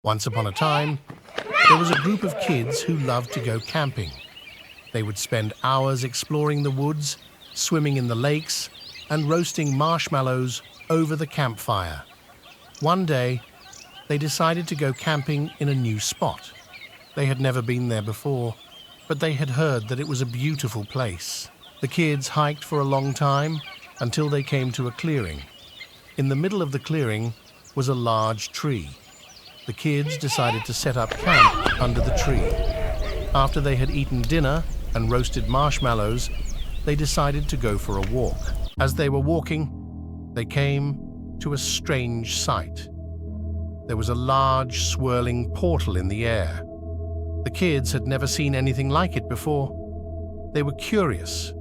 Once upon a time, there was a group of kids who loved to go camping. They would spend hours exploring the woods, swimming in the lakes, and roasting marshmallows over the campfire. One day, they decided to go camping in a new spot. They had never been there before, but they had heard that it was a beautiful place. The kids hiked for a long time until they came to a clearing. In the middle of the clearing was a large tree. The kids decided to set up camp under the tree. After they had eaten dinner and roasted marshmallows, they decided to go for a walk. As they were walking, they came to a strange sight. There was a large, swirling portal in the air. The kids had never seen anything like it before. They were curious,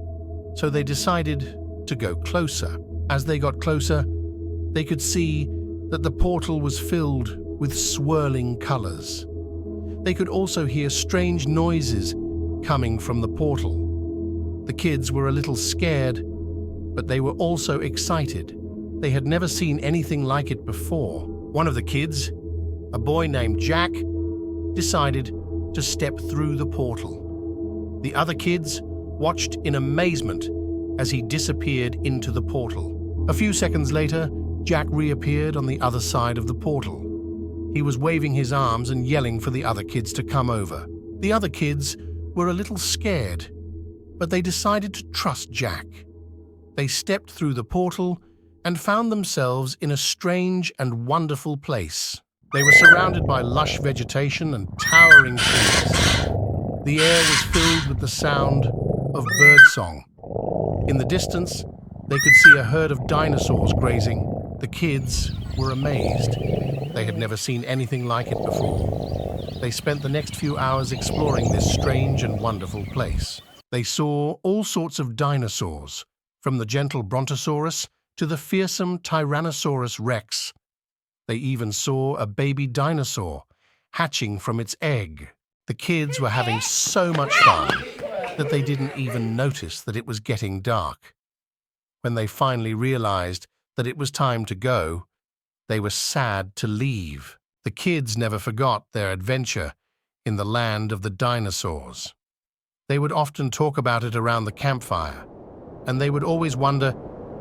so they decided to go closer. As they got closer, they could see that the portal was filled with swirling colors. They could also hear strange noises coming from the portal. The kids were a little scared, but they were also excited. They had never seen anything like it before. One of the kids, a boy named Jack, decided to step through the portal. The other kids watched in amazement as he disappeared into the portal. A few seconds later, Jack reappeared on the other side of the portal. He was waving his arms and yelling for the other kids to come over. The other kids were a little scared, but they decided to trust Jack. They stepped through the portal and found themselves in a strange and wonderful place. They were surrounded by lush vegetation and towering trees. The air was filled with the sound of birdsong. In the distance, they could see a herd of dinosaurs grazing. The kids were amazed. They had never seen anything like it before. They spent the next few hours exploring this strange and wonderful place. They saw all sorts of dinosaurs, from the gentle brontosaurus to the fearsome Tyrannosaurus rex. They even saw a baby dinosaur hatching from its egg. The kids were having so much fun that they didn't even notice that it was getting dark. When they finally realized that it was time to go, they were sad to leave. The kids never forgot their adventure in the land of the dinosaurs. They would often talk about it around the campfire, and they would always wonder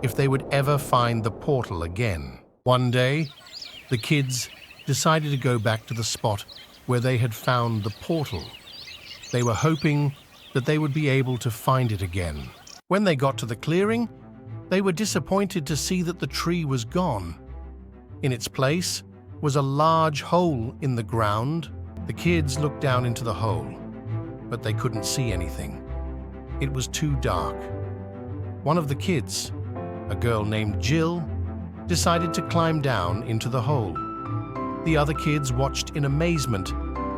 if they would ever find the portal again. One day, the kids decided to go back to the spot where they had found the portal. They were hoping that they would be able to find it again. When they got to the clearing, they were disappointed to see that the tree was gone. In its place was a large hole in the ground. The kids looked down into the hole, but they couldn't see anything. It was too dark. One of the kids, a girl named Jill, decided to climb down into the hole. The other kids watched in amazement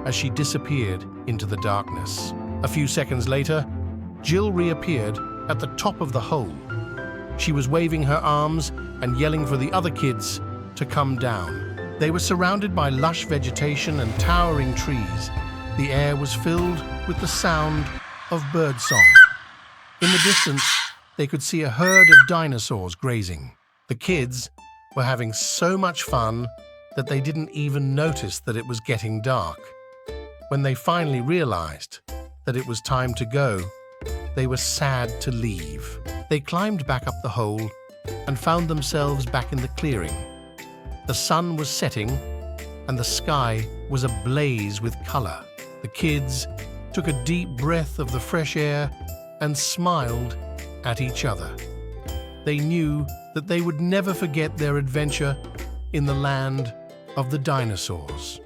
as she disappeared into the darkness. A few seconds later, Jill reappeared at the top of the hole. She was waving her arms and yelling for the other kids to come down. They were surrounded by lush vegetation and towering trees. The air was filled with the sound of birdsong. In the distance, they could see a herd of dinosaurs grazing. The kids were having so much fun that they didn't even notice that it was getting dark. When they finally realized that it was time to go, they were sad to leave. They climbed back up the hole and found themselves back in the clearing. The sun was setting and the sky was ablaze with color. The kids took a deep breath of the fresh air and smiled at each other. They knew that they would never forget their adventure in the land of the dinosaurs.